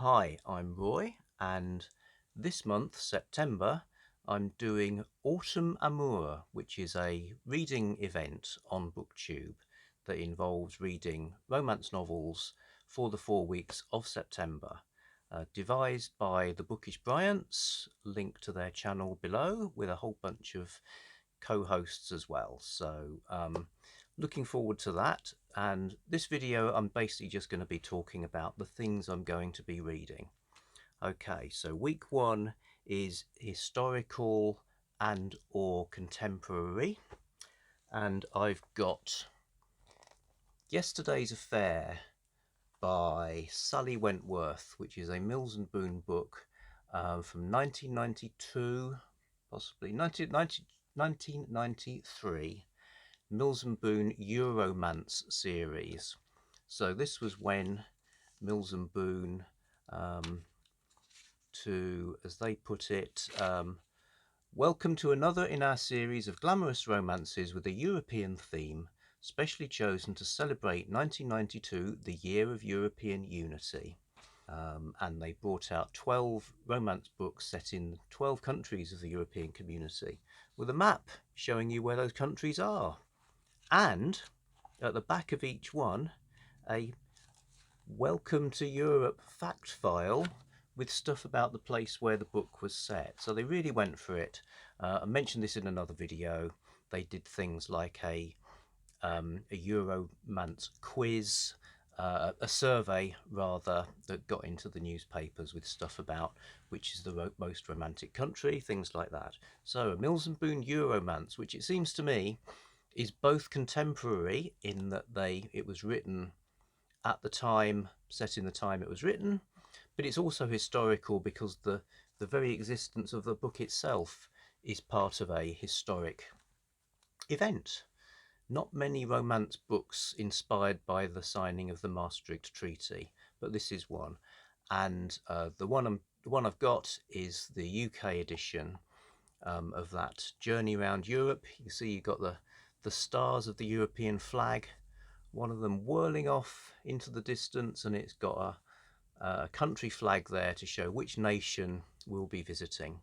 Hi, I'm Roy, and this month, September, I'm doing Autumn Amour, which is a reading event on BookTube that involves reading romance novels for the 4 weeks of September, devised by the Bookish Bryants, link to their channel below, with a whole bunch of co-hosts as well. So looking forward to that. And this video, I'm basically just going to be talking about the things I'm going to be reading. Okay, so week 1 is historical and or contemporary, and I've got Yesterday's Affair by Sally Wentworth, which is a Mills and Boon book from 1992, possibly 1993. Mills and Boon Euromance series. So this was when Mills and Boon, as they put it, welcome to another in our series of glamorous romances with a European theme, specially chosen to celebrate 1992, the year of European unity. And they brought out 12 romance books set in 12 countries of the European community, with a map showing you where those countries are. And at the back of each one, a Welcome to Europe fact file with stuff about the place where the book was set. So they really went for it. I mentioned this in another video. They did things like a Euromance quiz, a survey rather, that got into the newspapers with stuff about which is the most romantic country, things like that. So a Mills and Boon Euromance, which it seems to me is both contemporary in that it was written at the time, set in the time it was written, but it's also historical because the very existence of the book itself is part of a historic event. Not many romance books inspired by the signing of the Maastricht Treaty, but this is one. And the one I've got is the UK edition of that journey around Europe. You see you've got the stars of the European flag, one of them whirling off into the distance, and it's got a country flag there to show which nation we'll be visiting.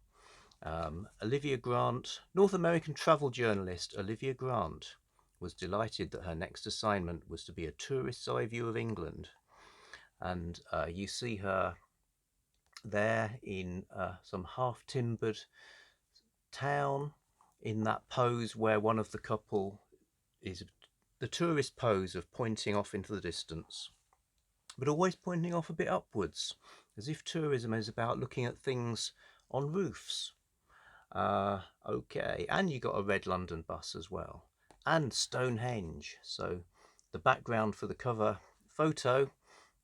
Olivia Grant, North American travel journalist Olivia Grant, was delighted that her next assignment was to be a tourist's eye view of England. And you see her there in some half-timbered town, in that pose where one of the couple is the tourist pose of pointing off into the distance, but always pointing off a bit upwards, as if tourism is about looking at things on roofs. Okay, and you got a red London bus as well, and Stonehenge. So the background for the cover photo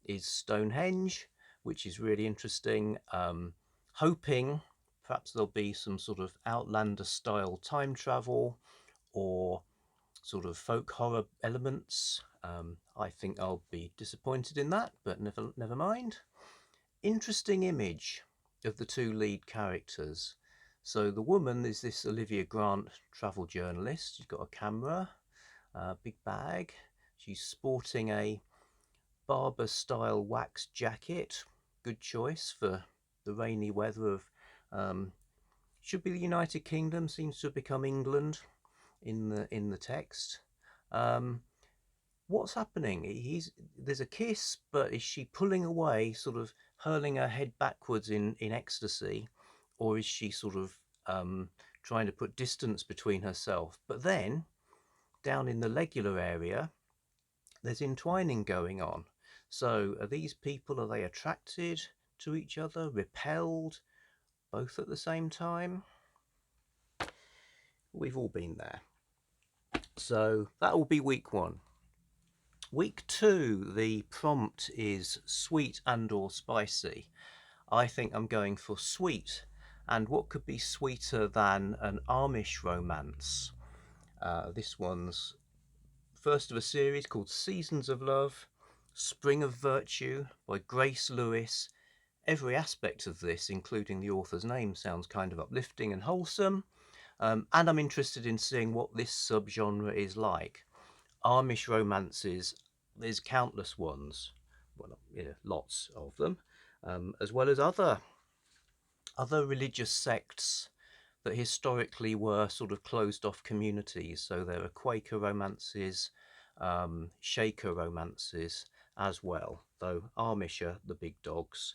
is Stonehenge, which is really interesting. Hoping perhaps there'll be some sort of Outlander style time travel or sort of folk horror elements. I think I'll be disappointed in that, but never mind. Interesting image of the two lead characters. So the woman is this Olivia Grant travel journalist. She's got a camera, a big bag. She's sporting a barber style wax jacket. Good choice for the rainy weather of should be the United Kingdom, seems to have become England in the text. What's happening? There's a kiss, but is she pulling away, sort of hurling her head backwards in ecstasy, or is she sort of trying to put distance between herself? But then down in the legular area, there's entwining going on. So are these people, are they attracted to each other, repelled, both at the same time? We've all been there. So that will be week 1. Week 2, the prompt is sweet and or spicy. I think I'm going for sweet, and what could be sweeter than an Amish romance? This one's first of a series called Seasons of Love, Spring of Virtue by Grace Lewis. Every aspect of this, including the author's name, sounds kind of uplifting and wholesome. And I'm interested in seeing what this subgenre is like. Amish romances, there's countless ones, well, lots of them. as well as other religious sects that historically were sort of closed off communities. So there are Quaker romances, Shaker romances as well, though Amish are the big dogs.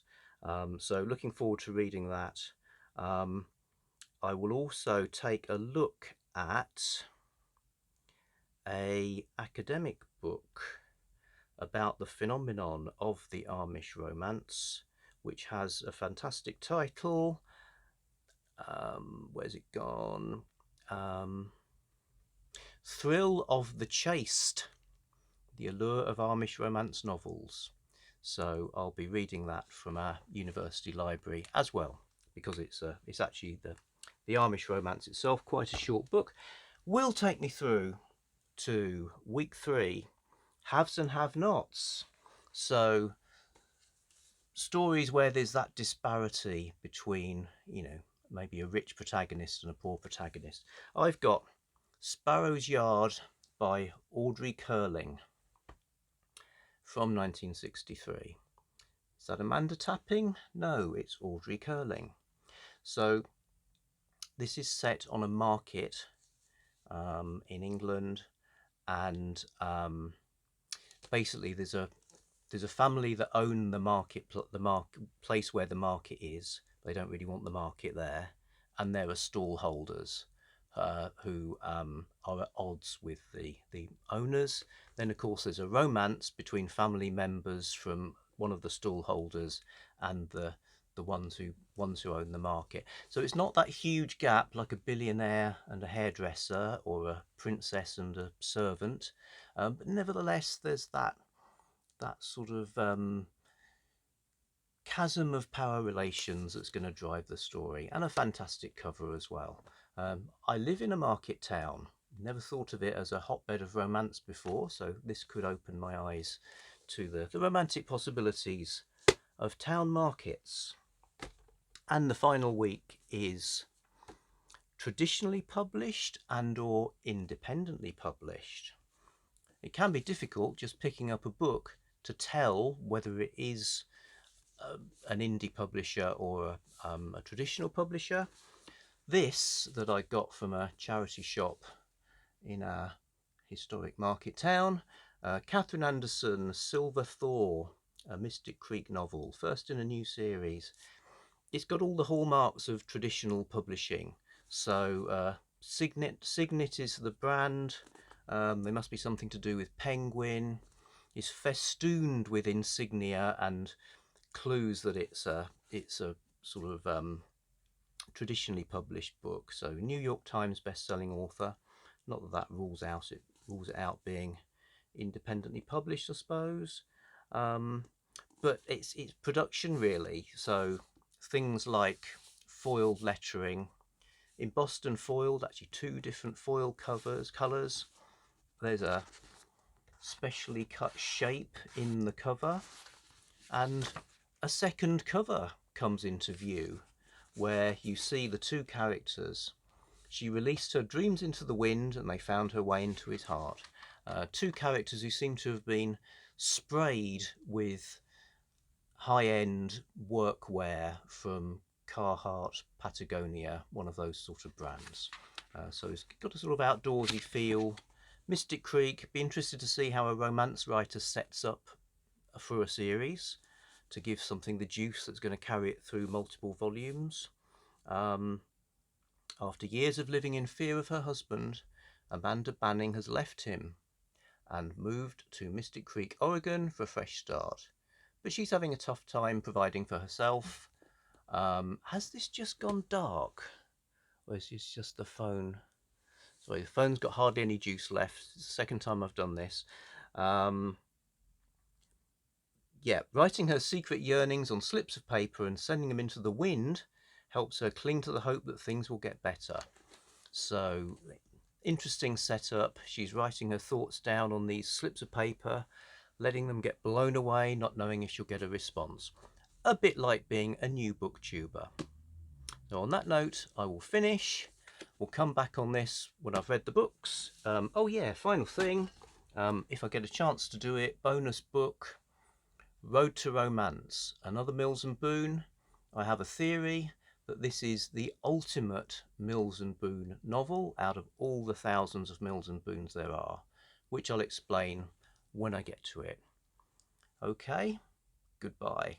So looking forward to reading that. I will also take a look at a academic book about the phenomenon of the Amish romance, which has a fantastic title. Where's it gone? Thrill of the Chaste, the Allure of Amish Romance Novels. So I'll be reading that from our university library as well, because it's actually the Amish romance itself, quite a short book, will take me through to week 3, haves and have-nots. So stories where there's that disparity between, maybe a rich protagonist and a poor protagonist. I've got Sparrow's Yard by Audrey Curling from 1963. Is that Amanda Tapping? No, it's Audrey Curling. So this is set on a market in England, and basically there's a family that own the place where the market is. They don't really want the market there, and there are stall holders who are at odds with the owners. Then of course there's a romance between family members from one of the stall holders and the ones who own the market. So it's not that huge gap like a billionaire and a hairdresser or a princess and a servant, but nevertheless there's that sort of chasm of power relations that's going to drive the story, and a fantastic cover as well. I live in a market town. Never thought of it as a hotbed of romance before, so this could open my eyes to the romantic possibilities of town markets. And the final week is traditionally published and or independently published. It can be difficult just picking up a book to tell whether it is an indie publisher or a traditional publisher. This that I got from a charity shop in a historic market town, Catherine Anderson's Silver Thaw, a Mystic Creek novel, first in a new series. It's got all the hallmarks of traditional publishing. So Signet is the brand. There must be something to do with penguin. It's festooned with insignia and clues that it's a sort of traditionally published book. So New York Times best-selling author. Not that rules it out being independently published, I suppose. But it's production really. So things like foiled lettering, embossed and foiled, actually 2 different foil colours. There's a specially cut shape in the cover, and a second cover comes into view where you see the 2 characters. She released her dreams into the wind and they found her way into his heart. 2 characters who seem to have been sprayed with high-end workwear from Carhartt, Patagonia, one of those sort of brands. So it's got a sort of outdoorsy feel. Mystic Creek, be interested to see how a romance writer sets up for a series to give something the juice that's going to carry it through multiple volumes. After years of living in fear of her husband, Amanda Banning has left him and moved to Mystic Creek, Oregon for a fresh start. But she's having a tough time providing for herself. Has this just gone dark? Or is this just the phone? Sorry, the phone's got hardly any juice left. It's the second time I've done this. Yeah, writing her secret yearnings on slips of paper and sending them into the wind helps her cling to the hope that things will get better. So, interesting setup. She's writing her thoughts down on these slips of paper, letting them get blown away, not knowing if she'll get a response. A bit like being a new booktuber. So on that note, I will finish. We'll come back on this when I've read the books. Oh yeah, final thing. If I get a chance to do it, bonus book Road to Romance, another Mills and Boon. I have a theory that this is the ultimate Mills and Boon novel out of all the thousands of Mills and Boons there are, which I'll explain when I get to it. Okay, goodbye.